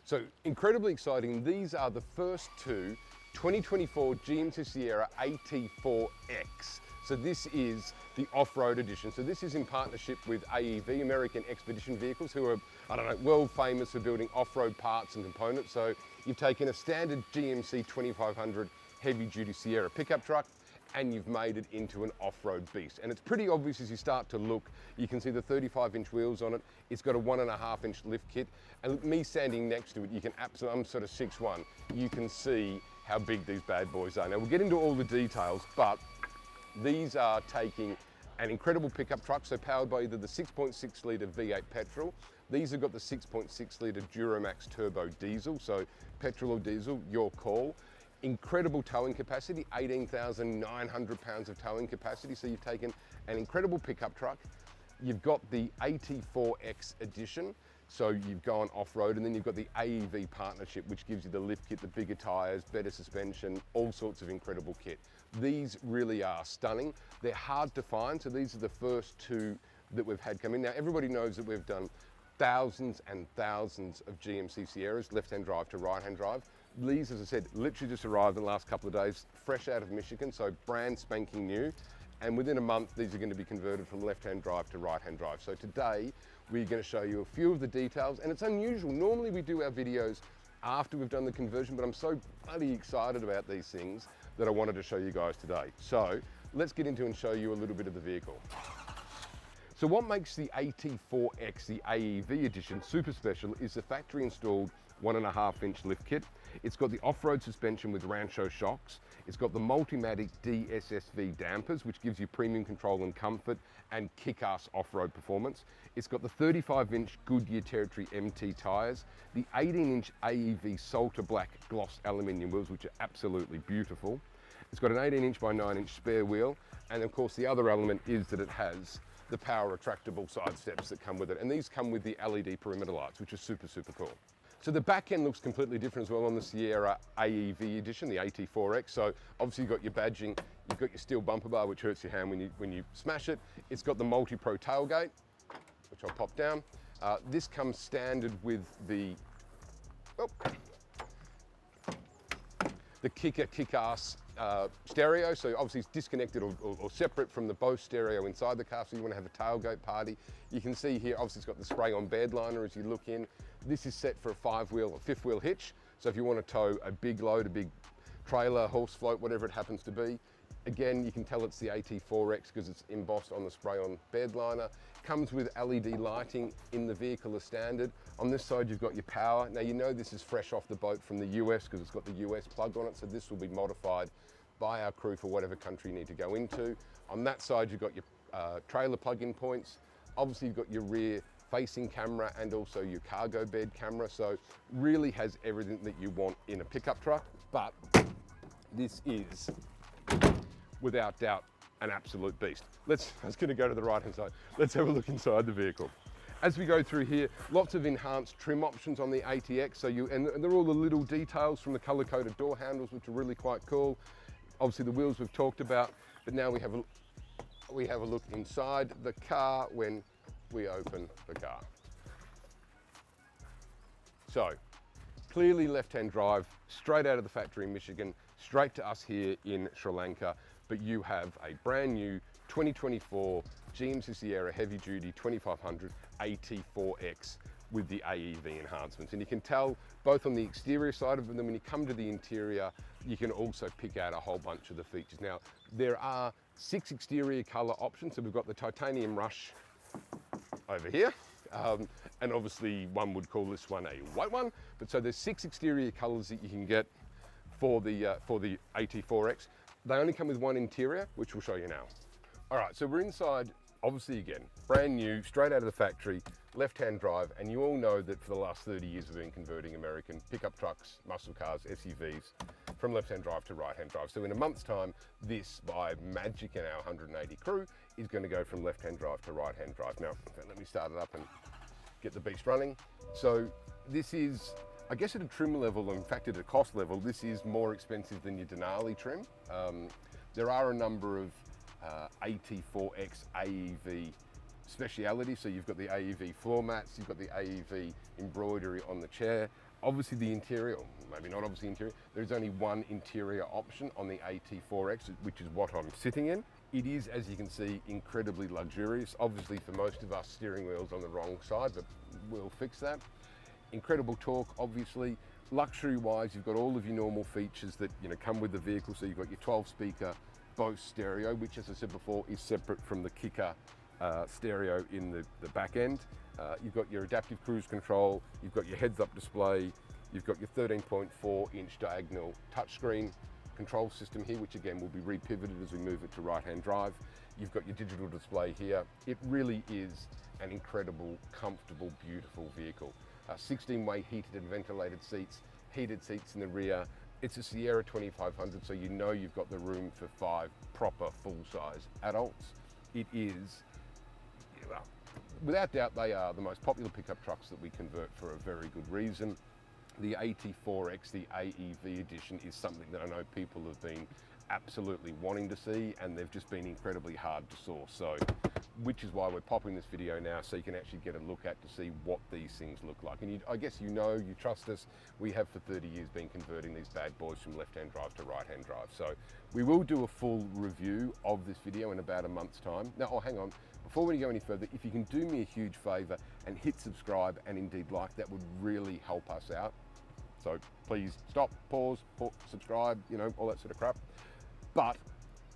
So incredibly exciting. These are the first two 2024 GMC Sierra AT4X. So this is the off-road edition. So this is in partnership with AEV, American Expedition Vehicles, who are, I don't know, world famous for building off-road parts and components. So you've taken a standard GMC 2500 heavy-duty Sierra pickup truck, and you've made it into an off-road beast. And it's pretty obvious as you start to look. You can see the 35-inch wheels on it. It's got a 1.5-inch lift kit. And me standing next to it, you can absolutely, I'm sort of 6'1", you can see how big these bad boys are. Now we'll get into all the details, but these are taking an incredible pickup truck, so powered by either the 6.6 litre V8 petrol. These have got the 6.6 litre Duramax Turbo Diesel, so petrol or diesel, your call. Incredible towing capacity, 18,900 pounds of towing capacity. So you've taken an incredible pickup truck. You've got the AT4X Edition, so you've gone off-road, and then you've got the AEV partnership, which gives you the lift kit, the bigger tires, better suspension, all sorts of incredible kit. These really are stunning. They're hard to find, so these are the first two that we've had come in. Now, everybody knows that we've done thousands and thousands of GMC Sierras, left-hand drive to right-hand drive. These, as I said, literally just arrived in the last couple of days, fresh out of Michigan, so brand spanking new. And within a month, these are going to be converted from left-hand drive to right-hand drive. So today, we're going to show you a few of the details, and it's unusual. Normally we do our videos after we've done the conversion, but I'm so bloody excited about these things that I wanted to show you guys today. So let's get into and show you a little bit of the vehicle. So what makes the AT4X, the AEV Edition, super special is the factory installed 1.5-inch lift kit. It's got the off-road suspension with Rancho shocks. It's got the Multimatic DSSV dampers, which gives you premium control and comfort and kick-ass off-road performance. It's got the 35-inch Goodyear Territory MT tyres, the 18-inch AEV Salter Black gloss aluminium wheels, which are absolutely beautiful. It's got an 18-inch by 9-inch spare wheel, and of course the other element is that it has the power retractable side steps that come with it, and these come with the LED perimeter lights, which is super, super cool. So the back end looks completely different as well on the Sierra AEV Edition, the AT4X. So obviously you've got your badging, you've got your steel bumper bar, which hurts your hand when you smash it. It's got the multi-pro tailgate, which I'll pop down. This comes standard with the kick-ass stereo. So obviously it's disconnected or separate from the Bose stereo inside the car, so you want to have a tailgate party. You can see here, obviously it's got the spray-on bed liner as you look in. This is set for a 5-wheel or 5th-wheel hitch. So if you want to tow a big load, a big trailer, horse float, whatever it happens to be. Again, you can tell it's the AT4X because it's embossed on the spray-on bed liner. Comes with LED lighting in the vehicle as standard. On this side, you've got your power. Now, you know this is fresh off the boat from the US because it's got the US plug on it, so this will be modified by our crew for whatever country you need to go into. On that side, you've got your trailer plug-in points. Obviously, you've got your rear facing camera and also your cargo bed camera, so really has everything that you want in a pickup truck. But this is, without doubt, an absolute beast. I was going to go to the right-hand side. Let's have a look inside the vehicle. As we go through here, lots of enhanced trim options on the ATX. And they're all the little details from the color-coded door handles, which are really quite cool. Obviously, the wheels we've talked about, but now we have a look inside the car when we open the car. So, clearly left-hand drive, straight out of the factory in Michigan, straight to us here in Sri Lanka, but you have a brand new 2024 GMC Sierra Heavy Duty 2500 AT4X with the AEV enhancements. And you can tell both on the exterior side of them, when you come to the interior, you can also pick out a whole bunch of the features. Now, there are 6 exterior color options. So we've got the Titanium Rush over here. And obviously one would call this one a white one. But so there's 6 exterior colors that you can get for the AT4X. They only come with one interior, which we'll show you now. All right, so we're inside, obviously again, brand new, straight out of the factory, left-hand drive, and you all know that for the last 30 years we've been converting American pickup trucks, muscle cars, SUVs, from left-hand drive to right-hand drive. So in a month's time, this, by magic in our 180 crew, is going to go from left-hand drive to right-hand drive. Now, let me start it up and get the beast running. So this is, I guess at a trim level, in fact at a cost level, this is more expensive than your Denali trim. There are a number of AT4X AEV specialities. So you've got the AEV floor mats, you've got the AEV embroidery on the chair. Obviously the interior, maybe not obviously interior, there's only one interior option on the AT4X, which is what I'm sitting in. It is, as you can see, incredibly luxurious. Obviously for most of us, steering wheel's on the wrong side, but we'll fix that. Incredible torque, obviously. Luxury-wise, you've got all of your normal features that come with the vehicle. So you've got your 12-speaker Bose stereo, which, as I said before, is separate from the kicker stereo in the back end. You've got your adaptive cruise control, you've got your heads-up display, you've got your 13.4-inch diagonal touchscreen control system here, which again will be repivoted as we move it to right-hand drive. You've got your digital display here. It really is an incredible, comfortable, beautiful vehicle. 16-way heated and ventilated seats, heated seats in the rear. It's a Sierra 2500, so you've got the room for 5 proper full-size adults. It is, well, without doubt, they are the most popular pickup trucks that we convert for a very good reason. The AT4X, the AEV Edition, is something that I know people have been absolutely wanting to see, and they've just been incredibly hard to source. So, which is why we're popping this video now, so you can actually get a look at to see what these things look like. And I guess you trust us. We have for 30 years been converting these bad boys from left-hand drive to right-hand drive. So we will do a full review of this video in about a month's time. Now, hang on. Before we go any further, if you can do me a huge favor and hit subscribe and indeed like, that would really help us out. So please stop, pause, subscribe, all that sort of crap. But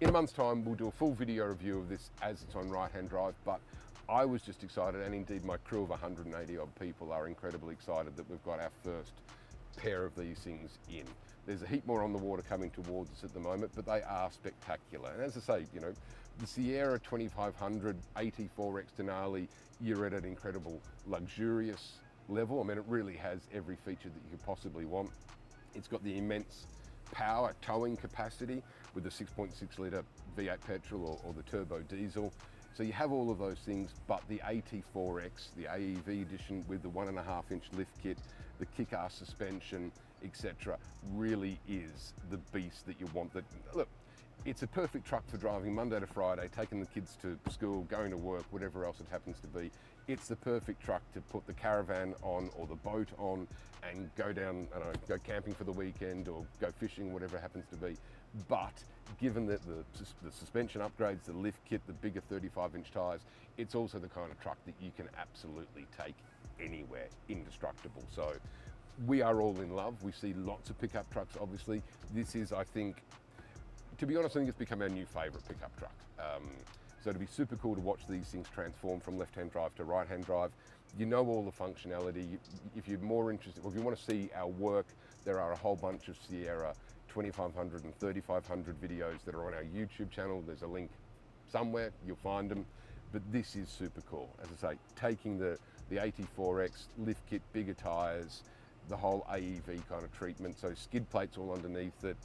in a month's time, we'll do a full video review of this as it's on right-hand drive. But I was just excited, and indeed my crew of 180 odd people are incredibly excited that we've got our first pair of these things in. There's a heap more on the water coming towards us at the moment, but they are spectacular. And as I say, the Sierra 2500 AT4X Denali, you're at an incredible, luxurious level. I mean, it really has every feature that you could possibly want. It's got the immense power towing capacity with the 6.6 litre V8 petrol or the turbo diesel. So you have all of those things, but the AT4X, the AEV edition with the 1.5-inch lift kit, the kick-ass suspension, etc., really is the beast that you want. Look, it's a perfect truck for driving Monday to Friday, taking the kids to school, going to work, whatever else it happens to be. It's the perfect truck to put the caravan on or the boat on and go down, go camping for the weekend or go fishing, whatever it happens to be. But given that the suspension upgrades, the lift kit, the bigger 35-inch tyres, it's also the kind of truck that you can absolutely take anywhere, indestructible. So we are all in love. We see lots of pickup trucks, obviously. This is, I think, to be honest, I think it's become our new favourite pickup truck. So it'd be super cool to watch these things transform from left-hand drive to right-hand drive. All the functionality. If you're more interested, or if you want to see our work, there are a whole bunch of Sierra 2500 and 3500 videos that are on our YouTube channel. There's a link somewhere, you'll find them. But this is super cool. As I say, taking the AT4X, lift kit, bigger tyres, the whole AEV kind of treatment. So skid plates all underneath it,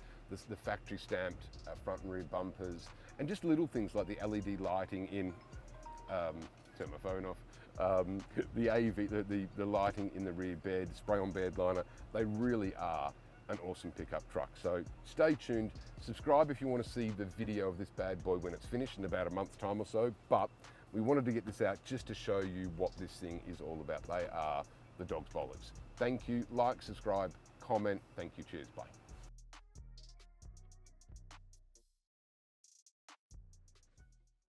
the factory stamped front and rear bumpers, and just little things like the LED lighting in, turn my phone off, the AEV, the lighting in the rear bed, spray-on bed liner. They really are an awesome pickup truck. So stay tuned, subscribe if you want to see the video of this bad boy when it's finished in about a month's time or so. But we wanted to get this out just to show you what this thing is all about. They are the dog's bollocks. Thank you, like, subscribe, comment. Thank you, cheers, bye.